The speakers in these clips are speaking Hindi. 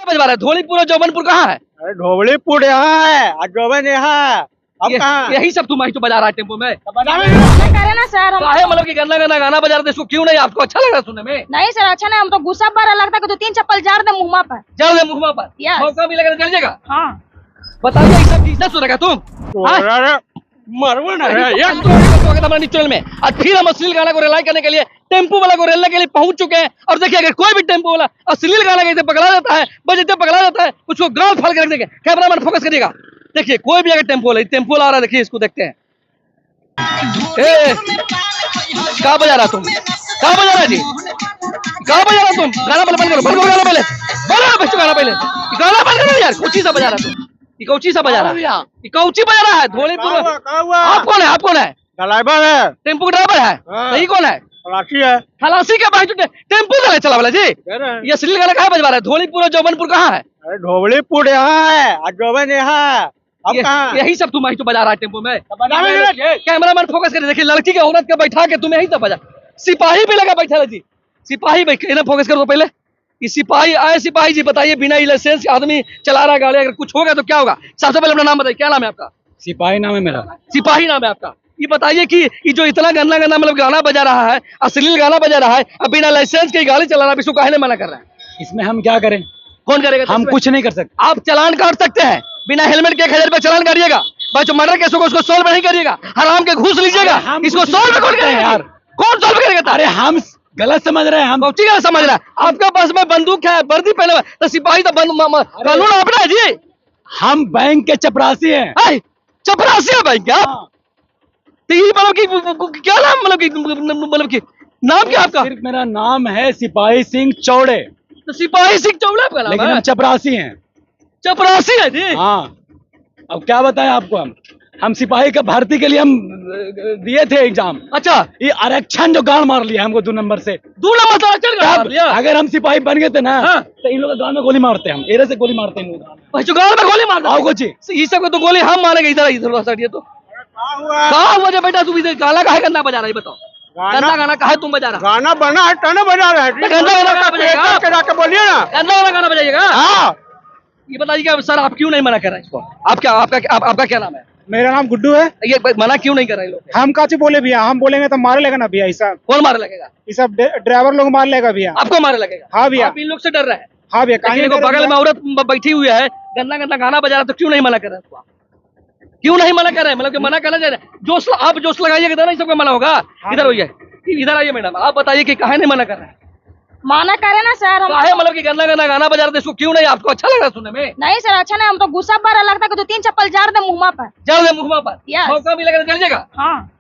बजवा रहा है? धौलीपुर और जौबनपुर कहाँ है? अरे धोबलीपुर यहाँ है और जोबन यहाँ है। अब कहाँ? यही सब तुम तो बजा रहा है टेम्पो में। करे ना सर हम काहे मतलब कि गंदा गंदा गाना बजा रहे थे, इसको क्यों नहीं? आपको अच्छा लग रहा सुनने में? नहीं सर, अच्छा नहीं, हम तो गुस्सा बड़ा लगता है कि 2-3 चप्पल जार दे मुंह पर। जल दे मुँह पर, Yes. मौका मिलेगा तो चल जाएगा। हाँ बताइए ये सब चीजें सुनेगा तुम? हाँ? मरवा ना निचोल में आज फिर हम अश्लील गाना को रिलाई करने के लिए टेम्पो वाला को रेलने के लिए पहुंच चुके हैं। और देखिए अगर कोई भी टेम्पो वाला अश्लील गाना कहते पकड़ा जाता है, बजते पकड़ा जाता है, उसको गाल फाड़ के रख देंगे। कैमरामैन फोकस करिएगा। देखिए कोई भी अगर टेम्पो वाला आ रहा है, देखिए इसको देखते हैं। कहाँ बजा रहा तुम? कहाँ बजा रहा जी? कहाँ बजा रहा तुम? गाना बंद करो, बंद करो गाना पहले, बोलो बच्चों गाना पहले, गाना बंद करो यार। कौची सा बजा रहा तुम? ये कौची सा बजा रहा है? ये कौची बजा रहा है? धौलीपुर। आप कौन है? आप कौन है? ड्राइवर है। टेम्पो का ड्राइवर है? सही कौन है? खलासी है। खलासी का भाई टेम्पो चला वाला जी। ये अश्लील गाना कहाँ बजवा रहा है? धौलीपुर और जौबनपुर कहाँ है? अरे धोबलीपुर यहाँ है और जोबन यहाँ है। अब कहाँ? यही सब तुम तो बजा रहा है टेम्पो में। कैमरामैन फोकस कर, देखिए लड़की के औरत का बैठा के तुम यही सब बजा। सिपाही भी लगा बैठा है जी, सिपाही बैठे फोकस करो पहले। ये सिपाही आए। सिपाही जी बताइए, बिना लाइसेंस आदमी चला रहा गाड़ी, अगर कुछ होगा तो क्या होगा? सबसे पहले अपना नाम बताइए, क्या नाम है आपका? सिपाही नाम है मेरा। सिपाही नाम है आपका। ये बताइए कि ये जो इतना गंदा गंदा मतलब गाना बजा रहा है, अश्लील गाना बजा रहा है, अब बिना लाइसेंस के गाड़ी चला रहा है, इसको काहे नहीं मना कर रहा है? इसमें हम क्या करें? कौन करेगा? हम कुछ नहीं कर सकते। आप चालान काट सकते हैं, बिना हेलमेट के 1000 रुपए चालान काटिएगा। भाई जो मर्डर केस होगा उसको सॉल्व नहीं करिएगा, हराम के घूस लीजिएगा, इसको सॉल्व कौन करेगा यार? कौन सॉल्व करेगा? अरे हम गलत समझ रहे हैं। हम कौची गलत समझ रहा है? आपके पास में बंदूक है, वर्दी पहने हुए, तो सिपाही तो कानून अपना है जी। हम बैंक के चपरासी हैं। चपरासी है बैंक क्या? तो ये मतलब कि क्या नाम, मतलब कि नाम क्या आपका? सिर्फ मेरा नाम है सिपाही सिंह चौड़े। तो सिपाही सिंह चौड़ा आपका नाम लेकिन है? हम चपरासी हैं। चपरासी है जी। हाँ, अब क्या बताएं आपको? हम सिपाही का भर्ती के लिए हम दिए थे एग्जाम। अच्छा, ये आरक्षण जो गाड़ मार लिया हमको 2 नंबर से। 2 नंबर से आरक्षण मार लिया। अगर हम सिपाही बन गए थे ना, हाँ। तो इन लोग गांव में गोली मारते हैं। हम एरे से गोली मारते हैं। गाँव में गोली मार आओ कुछ ये सब तो गोली हम मारेंगे। इधर सटिए तो कहाँ हुआ जो बेटा? तुम इधर गाना काहे गंदा बजा रहा है? बताओ, गंदा गाना काहे तुम बजा रहा? गाना बना है तो बजा रहा है। गंदा गाना बजाएगा, बोलिए ना, गंदा वाला गाना बजाइएगा। हाँ। ये बताइए सर, आप क्यों नहीं मना कर रहे हैं इसको? आपका क्या नाम है? मेरा नाम गुड्डू है। ये मना क्यों नहीं कर रहे लोग? हम काची बोले भैया? हम बोलेंगे तो मारे लेगा ना भैया। ऐसा कौन मारे लगेगा? ये सब ड्राइवर लोग मार लेगा भैया। आपको मारे लगेगा? हाँ भैया। आप इन लोग से डर रहे हैं? हाँ भैया। कहीं को बगल में औरत बैठी हुई है, गंदा गंदा गाना बजा रहा, तो क्यों नहीं मना कर रहे हैं? क्यों नहीं मना कर रहे हैं? मतलब कि मना करना चाहिए। आप जोश लगाइएगा ना, सबका मना होगा। इधर होइए, इधर आइए मैडम, आप बताइए कि काहे नहीं मना कर रहे हैं? माना करे ना सर हम काहे मतलब कि गंदा गंदा गाना बजा रहे थे, इसको क्यों नहीं? आपको अच्छा लग रहा सुनने में? नहीं सर, अच्छा नहीं, हम तो गुस्सा बड़ा लगता है कि 2-3 चप्पल जार दे मुंह पर। जल दे मुँह पर, Yes. मौका मिलेगा तो चल जाएगा। हाँ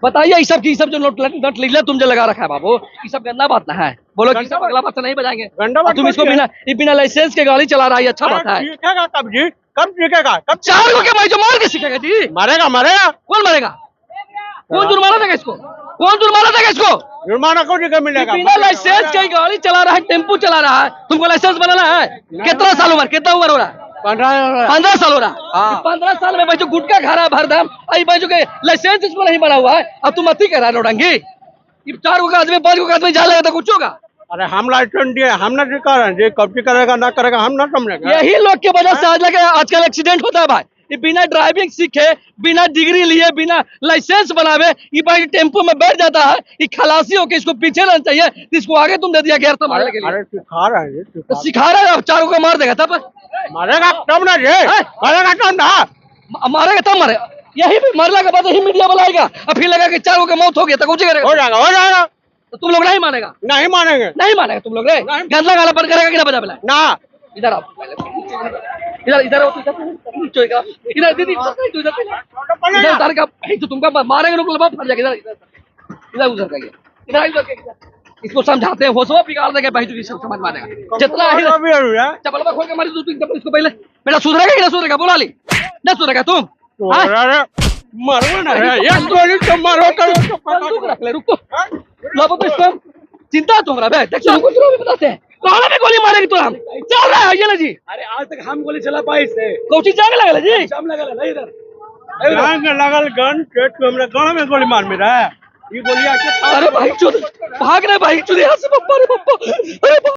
बताइए ये सब जो नट लीला तुम जो लगा रखा है बाबू, ये सब गंदा बात ना है। बोलो कि सब अगला बात से नहीं बजाएंगे। तुम इसको बिना लाइसेंस के गाड़ी चला रहा है, अच्छा बात है। सीखेगा कब जी? कब सीखेगा? कब? 4 को क्या भाई जो मार के सीखेगा जी? मारेगा मारेगा। कौन मारेगा? कौन जुर्माना देगा इसको? कौन जुर्माना देगा इसको? जुर्माना को जगह मिलेगा। बिना लाइसेंस के गाड़ी चला रहा है, टेम्पो चला रहा है, तुमको लाइसेंस बनाना है? कितना साल उम्र, कितना उम्र हो रहा है? 15 साल हो रहा है। 15 साल में भाई जो गुटखा खा रहा है भरदम, भाई जो के लाइसेंस इसमें नहीं बना हुआ है, अब तुम अति कह रहा है नौटंकी। ये 4 को आदमी 5 को आदमी जा लेगा तो कुछ होगा? अरे हम लाइसेंस दिए, हम ना दिखा कब्जी करेगा ना करेगा हम ना समझेंगे। यही लोग की वजह से आज लगे आजकल एक्सीडेंट होता है भाई। ये बिना ड्राइविंग सीखे, बिना डिग्री लिए, बिना लाइसेंस बनावे ये भाई टेम्पो में बैठ जाता है। ये खलासी होके इसको पीछे रहना चाहिए, इसको आगे तुम दे दिया गैर तो मारने के लिए। अरे सिखा रहा है, तो सिखा रहा है, 4 को मार देगा तब मारेगा तब ना जी, मारेगा तब ना, मारेगा तब मारे। यही मरने के बाद यही मीडिया बुलाएगा और फिर लगा कि 4 का मौत हो गया तो कुछ करेगा? हो जाएगा हो जाएगा। तो तुम लोग नहीं मानेगा? नहीं मानेंगे। नहीं मानेगा तुम लोग? गंदा गाना बंद करेगा कि ना बजा बुलाए? ना इधर आओ, इधर आओ, इधर दीदी, इधर उधर का तो तुमका मारेंगे लोग, फट जाएगा। इधर उधर का इधर इधर इसको समझाते हैं, होशो बिगाड़ देंगे भाई, तो समझ मानेगा जितना है। चपलवा खोल के मारी तू इसको पहले। बेटा सुधरेगा कि ना सुधरेगा? बोला ली ना सुधरेगा तुम? मरो ना, एक गोली तो मारो करो। रख ले, रुको लो तो इसको चिंता तुम्हारा बे, देखो बताते हैं कौन में गोली मारेगी तो हम चल रहा है ये ना जी। अरे आज तक हम गोली चला पाई से कोची जाने लगा जी, जाम लगा ना इधर लगल गन पेट को हमरा गांव में गोली मार मेरा। ये गोली आके अरे भाई चुद भाग रहे भाई, चुद यहाँ से पप्पा, अरे पप्पा, अरे